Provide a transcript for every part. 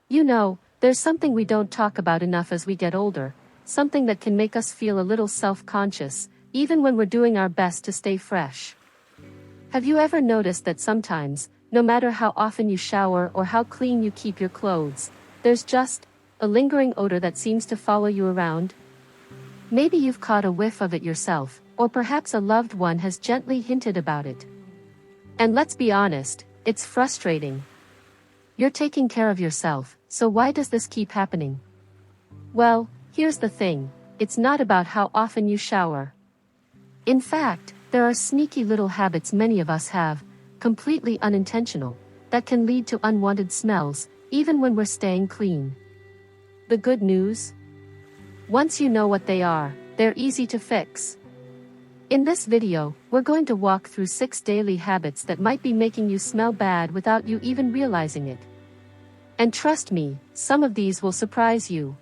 You know, there's something we don't talk about enough as we get older, something that can make us feel a little self-conscious, even when we're doing our best to stay fresh. Have you ever noticed that sometimes, no matter how often you shower or how clean you keep your clothes, there's just a lingering odor that seems to follow you around? Maybe you've caught a whiff of it yourself, or perhaps a loved one has gently hinted about it. And let's be honest, it's frustrating. You're taking care of yourself, so why does this keep happening? Well, here's the thing, it's not about how often you shower. In fact, there are sneaky little habits many of us have, completely unintentional, that can lead to unwanted smells, even when we're staying clean. The good news? Once you know what they are, they're easy to fix. In this video, we're going to walk through 6 daily habits that might be making you smell bad without you even realizing it. And trust me, some of these will surprise you.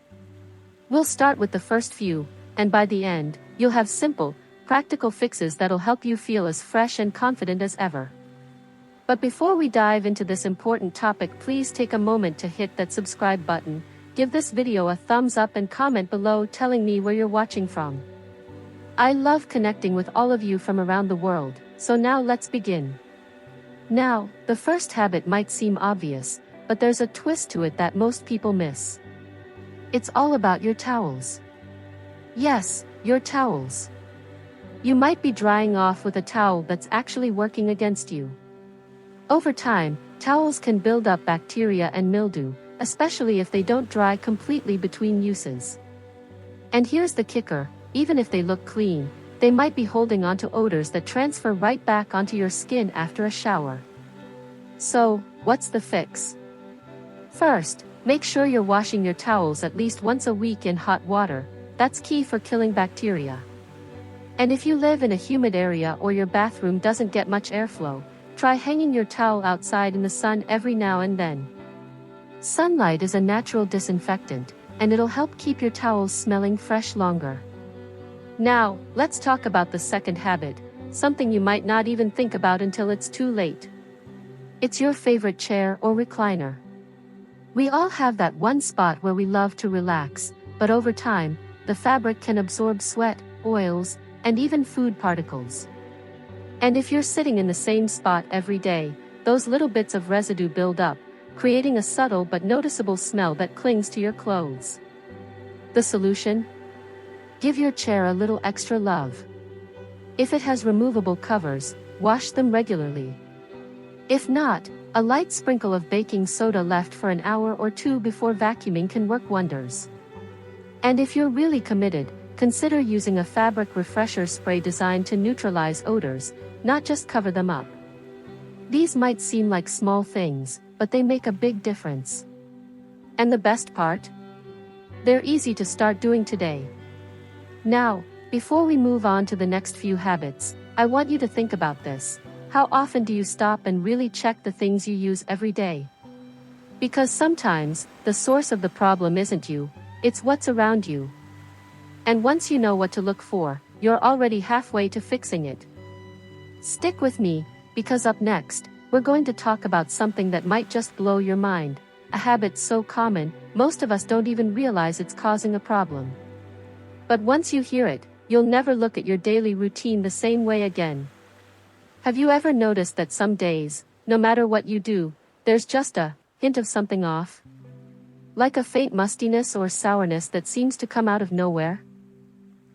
We'll start with the first few, and by the end, you'll have simple, practical fixes that'll help you feel as fresh and confident as ever. But before we dive into this important topic, please take a moment to hit that subscribe button, give this video a thumbs up and comment below telling me where you're watching from. I love connecting with all of you from around the world, so now let's begin. Now, the first habit might seem obvious, but there's a twist to it that most people miss. It's all about your towels. Yes, your towels. You might be drying off with a towel that's actually working against you. Over time, towels can build up bacteria and mildew, especially if they don't dry completely between uses. And here's the kicker, even if they look clean, they might be holding onto odors that transfer right back onto your skin after a shower. So, what's the fix? First, make sure you're washing your towels at least once a week in hot water. That's key for killing bacteria. And if you live in a humid area or your bathroom doesn't get much airflow, try hanging your towel outside in the sun every now and then. Sunlight is a natural disinfectant, and it'll help keep your towels smelling fresh longer. Now, let's talk about the second habit, something you might not even think about until it's too late. It's your favorite chair or recliner. We all have that one spot where we love to relax, but over time, the fabric can absorb sweat, oils, and even food particles. And if you're sitting in the same spot every day, those little bits of residue build up, creating a subtle but noticeable smell that clings to your clothes. The solution? Give your chair a little extra love. If it has removable covers, wash them regularly. If not, a light sprinkle of baking soda left for an hour or two before vacuuming can work wonders. And if you're really committed, consider using a fabric refresher spray designed to neutralize odors, not just cover them up. These might seem like small things, but they make a big difference. And the best part? They're easy to start doing today. Now, before we move on to the next few habits, I want you to think about this. How often do you stop and really check the things you use every day? Because sometimes, the source of the problem isn't you, it's what's around you. And once you know what to look for, you're already halfway to fixing it. Stick with me, because up next, we're going to talk about something that might just blow your mind, a habit so common, most of us don't even realize it's causing a problem. But once you hear it, you'll never look at your daily routine the same way again. Have you ever noticed that some days, no matter what you do, there's just a hint of something off? Like a faint mustiness or sourness that seems to come out of nowhere?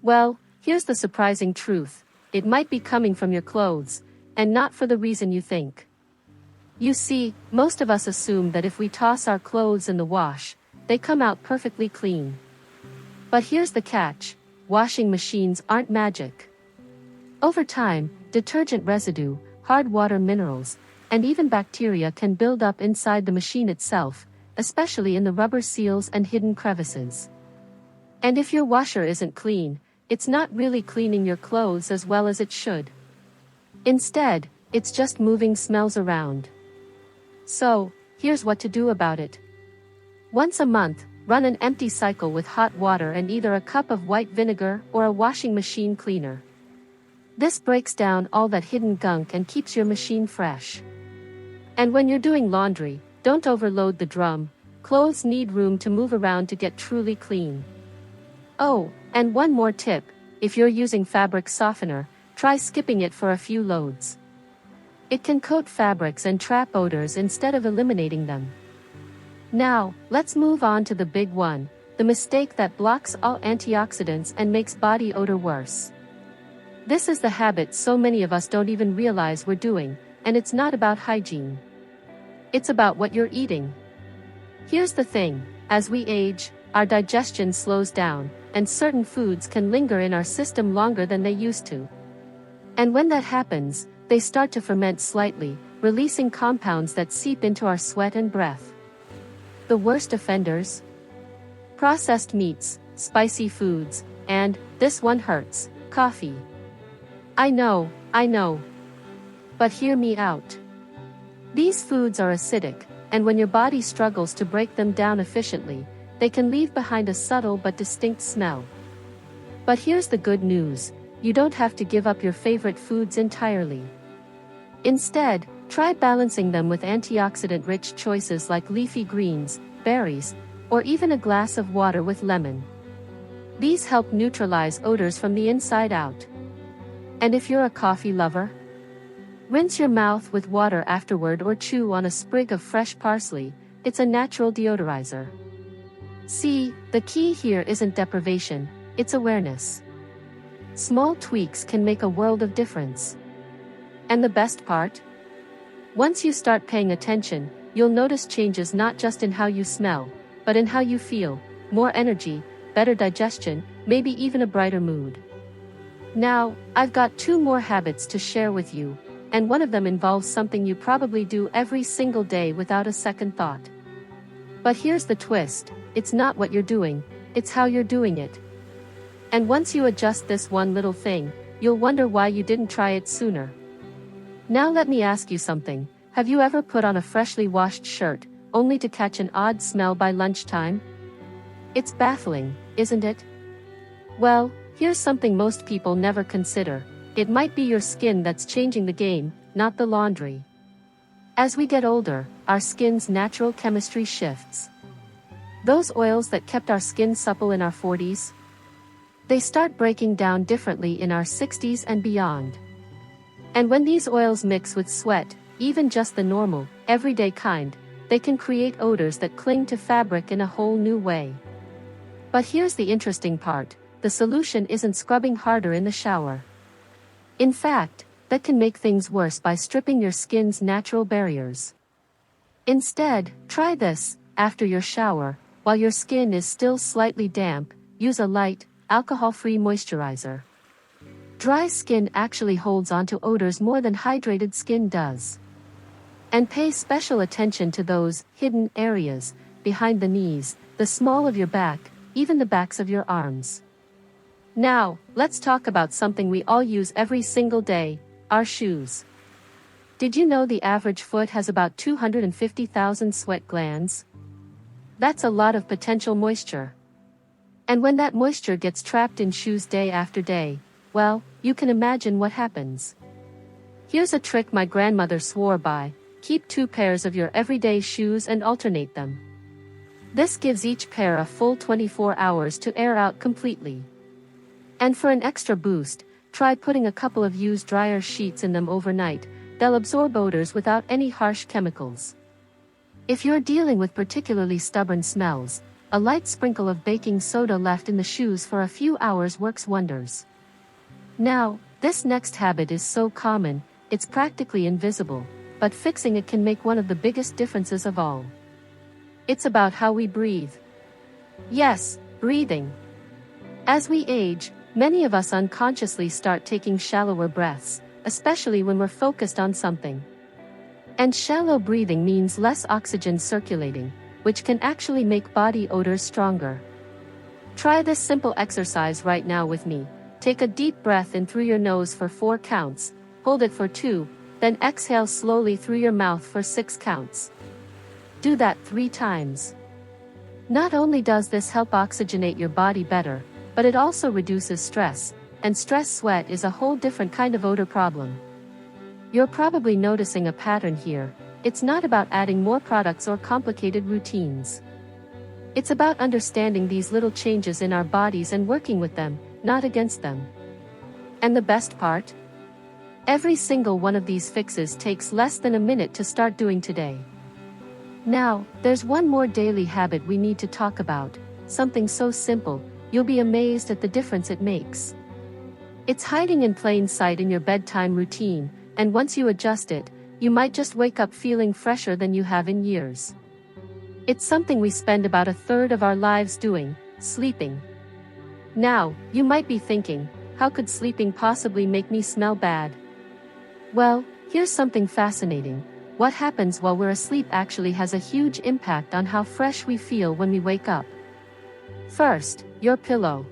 Well, here's the surprising truth. It might be coming from your clothes, and not for the reason you think. You see, most of us assume that if we toss our clothes in the wash, they come out perfectly clean. But here's the catch, washing machines aren't magic. Over time, detergent residue, hard water minerals, and even bacteria can build up inside the machine itself, especially in the rubber seals and hidden crevices. And if your washer isn't clean, it's not really cleaning your clothes as well as it should. Instead, it's just moving smells around. So, here's what to do about it. Once a month, run an empty cycle with hot water and either a cup of white vinegar or a washing machine cleaner. This breaks down all that hidden gunk and keeps your machine fresh. And when you're doing laundry, don't overload the drum, clothes need room to move around to get truly clean. Oh, and one more tip, if you're using fabric softener, try skipping it for a few loads. It can coat fabrics and trap odors instead of eliminating them. Now, let's move on to the big one, the mistake that blocks all antioxidants and makes body odor worse. This is the habit so many of us don't even realize we're doing, and it's not about hygiene. It's about what you're eating. Here's the thing, as we age, our digestion slows down, and certain foods can linger in our system longer than they used to. And when that happens, they start to ferment slightly, releasing compounds that seep into our sweat and breath. The worst offenders? Processed meats, spicy foods, and, this one hurts, coffee. I know. But hear me out. These foods are acidic, and when your body struggles to break them down efficiently, they can leave behind a subtle but distinct smell. But here's the good news, you don't have to give up your favorite foods entirely. Instead, try balancing them with antioxidant-rich choices like leafy greens, berries, or even a glass of water with lemon. These help neutralize odors from the inside out. And if you're a coffee lover, rinse your mouth with water afterward or chew on a sprig of fresh parsley, it's a natural deodorizer. See, the key here isn't deprivation, it's awareness. Small tweaks can make a world of difference. And the best part? Once you start paying attention, you'll notice changes not just in how you smell, but in how you feel, more energy, better digestion, maybe even a brighter mood. Now, I've got 2 more habits to share with you, and one of them involves something you probably do every single day without a second thought. But here's the twist, it's not what you're doing, it's how you're doing it. And once you adjust this one little thing, you'll wonder why you didn't try it sooner. Now let me ask you something, have you ever put on a freshly washed shirt, only to catch an odd smell by lunchtime? It's baffling, isn't it? Well, here's something most people never consider, it might be your skin that's changing the game, not the laundry. As we get older, our skin's natural chemistry shifts. Those oils that kept our skin supple in our 40s, they start breaking down differently in our 60s and beyond. And when these oils mix with sweat, even just the normal, everyday kind, they can create odors that cling to fabric in a whole new way. But here's the interesting part, the solution isn't scrubbing harder in the shower. In fact, that can make things worse by stripping your skin's natural barriers. Instead, try this, after your shower, while your skin is still slightly damp, use a light, alcohol-free moisturizer. Dry skin actually holds onto odors more than hydrated skin does. And pay special attention to those hidden areas, behind the knees, the small of your back, even the backs of your arms. Now, let's talk about something we all use every single day, our shoes. Did you know the average foot has about 250,000 sweat glands? That's a lot of potential moisture. And when that moisture gets trapped in shoes day after day, well, you can imagine what happens. Here's a trick my grandmother swore by, keep 2 pairs of your everyday shoes and alternate them. This gives each pair a full 24 hours to air out completely. And for an extra boost, try putting a couple of used dryer sheets in them overnight, they'll absorb odors without any harsh chemicals. If you're dealing with particularly stubborn smells, a light sprinkle of baking soda left in the shoes for a few hours works wonders. Now, this next habit is so common, it's practically invisible, but fixing it can make one of the biggest differences of all. It's about how we breathe. Yes, breathing. As we age, many of us unconsciously start taking shallower breaths, especially when we're focused on something. And shallow breathing means less oxygen circulating, which can actually make body odors stronger. Try this simple exercise right now with me. Take a deep breath in through your nose for 4 counts, hold it for 2, then exhale slowly through your mouth for 6 counts. Do that 3 times. Not only does this help oxygenate your body better, but it also reduces stress, and stress sweat is a whole different kind of odor problem. You're probably noticing a pattern here, it's not about adding more products or complicated routines. It's about understanding these little changes in our bodies and working with them, not against them. And the best part? Every single one of these fixes takes less than a minute to start doing today. Now, there's one more daily habit we need to talk about, something so simple, you'll be amazed at the difference it makes. It's hiding in plain sight in your bedtime routine, and once you adjust it, you might just wake up feeling fresher than you have in years. It's something we spend about a third of our lives doing, sleeping. Now, you might be thinking, how could sleeping possibly make me smell bad? Well, here's something fascinating. What happens while we're asleep actually has a huge impact on how fresh we feel when we wake up. First, your pillow.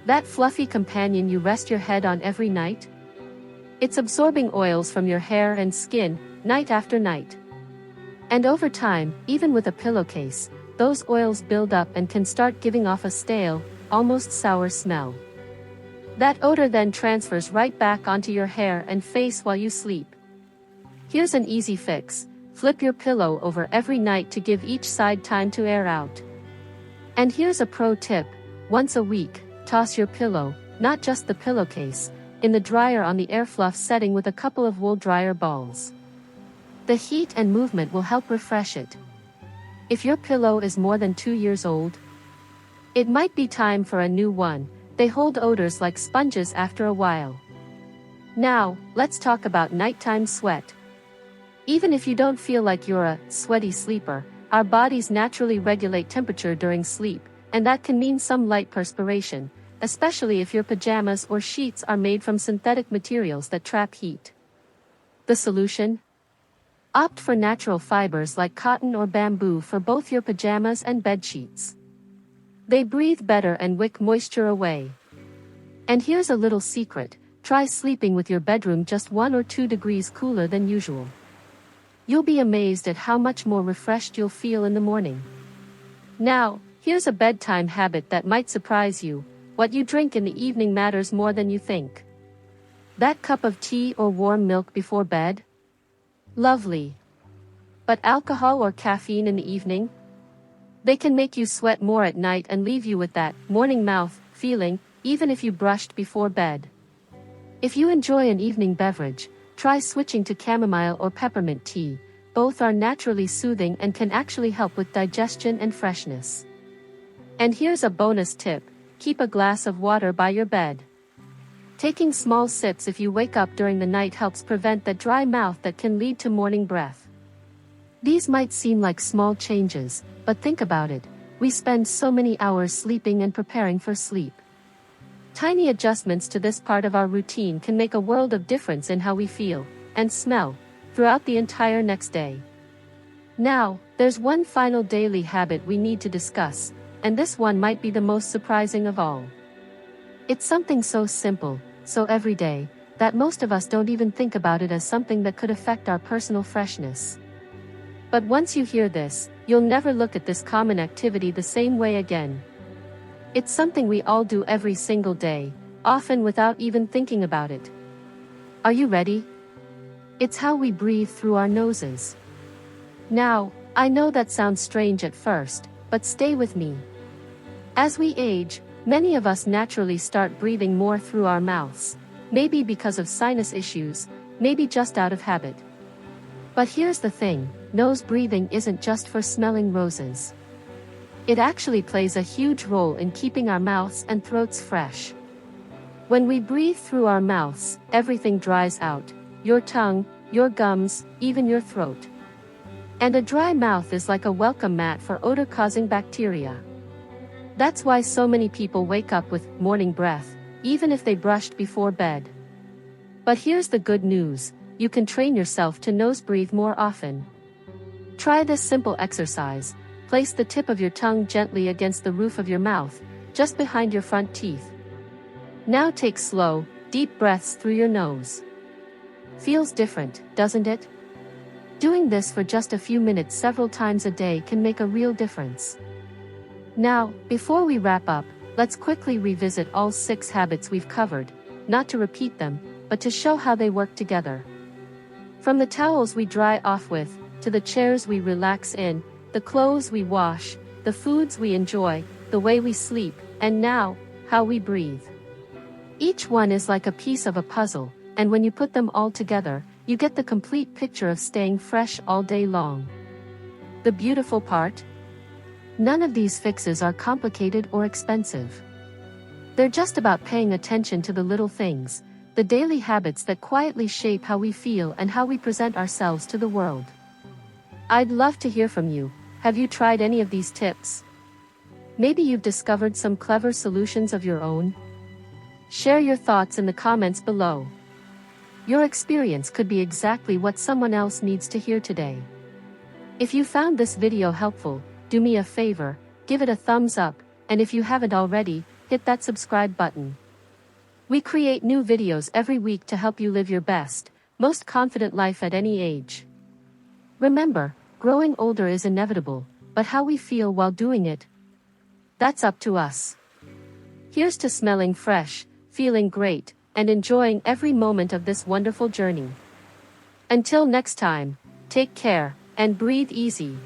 That fluffy companion you rest your head on every night? It's absorbing oils from your hair and skin, night after night. And over time, even with a pillowcase, those oils build up and can start giving off a stale, almost sour smell. That odor then transfers right back onto your hair and face while you sleep. Here's an easy fix: flip your pillow over every night to give each side time to air out. And here's a pro tip: once a week, toss your pillow, not just the pillowcase, in the dryer on the air fluff setting with a couple of wool dryer balls. The heat and movement will help refresh it. If your pillow is more than 2 years old, it might be time for a new one. They hold odors like sponges after a while. Now, let's talk about nighttime sweat. Even if you don't feel like you're a sweaty sleeper, our bodies naturally regulate temperature during sleep, and that can mean some light perspiration, especially if your pajamas or sheets are made from synthetic materials that trap heat. The solution? Opt for natural fibers like cotton or bamboo for both your pajamas and bed sheets. They breathe better and wick moisture away. And here's a little secret: try sleeping with your bedroom just 1 or 2 degrees cooler than usual. You'll be amazed at how much more refreshed you'll feel in the morning. Now, here's a bedtime habit that might surprise you: what you drink in the evening matters more than you think. That cup of tea or warm milk before bed? Lovely. But alcohol or caffeine in the evening? They can make you sweat more at night and leave you with that morning mouth feeling, even if you brushed before bed. If you enjoy an evening beverage, try switching to chamomile or peppermint tea. Both are naturally soothing and can actually help with digestion and freshness. And here's a bonus tip: keep a glass of water by your bed. Taking small sips if you wake up during the night helps prevent that dry mouth that can lead to morning breath. These might seem like small changes, but think about it: we spend so many hours sleeping and preparing for sleep. Tiny adjustments to this part of our routine can make a world of difference in how we feel and smell throughout the entire next day. Now, there's one final daily habit we need to discuss, and this one might be the most surprising of all. It's something so simple, so everyday, that most of us don't even think about it as something that could affect our personal freshness. But once you hear this, you'll never look at this common activity the same way again. It's something we all do every single day, often without even thinking about it. Are you ready? It's how we breathe through our noses. Now, I know that sounds strange at first, but stay with me. As we age, many of us naturally start breathing more through our mouths, maybe because of sinus issues, maybe just out of habit. But here's the thing: nose breathing isn't just for smelling roses. It actually plays a huge role in keeping our mouths and throats fresh. When we breathe through our mouths, everything dries out: your tongue, your gums, even your throat. And a dry mouth is like a welcome mat for odor-causing bacteria. That's why so many people wake up with morning breath, even if they brushed before bed. But here's the good news: you can train yourself to nose breathe more often. Try this simple exercise: place the tip of your tongue gently against the roof of your mouth, just behind your front teeth. Now take slow, deep breaths through your nose. Feels different, doesn't it? Doing this for just a few minutes several times a day can make a real difference. Now, before we wrap up, let's quickly revisit all 6 habits we've covered, not to repeat them, but to show how they work together. From the towels we dry off with, to the chairs we relax in, the clothes we wash, the foods we enjoy, the way we sleep, and now, how we breathe. Each one is like a piece of a puzzle, and when you put them all together, you get the complete picture of staying fresh all day long. The beautiful part? None of these fixes are complicated or expensive. They're just about paying attention to the little things, the daily habits that quietly shape how we feel and how we present ourselves to the world. I'd love to hear from you. Have you tried any of these tips? Maybe you've discovered some clever solutions of your own? Share your thoughts in the comments below. Your experience could be exactly what someone else needs to hear today. If you found this video helpful, do me a favor, give it a thumbs up, and if you haven't already, hit that subscribe button. We create new videos every week to help you live your best, most confident life at any age. Remember, growing older is inevitable, but how we feel while doing it, that's up to us. Here's to smelling fresh, feeling great, and enjoying every moment of this wonderful journey. Until next time, take care, and breathe easy.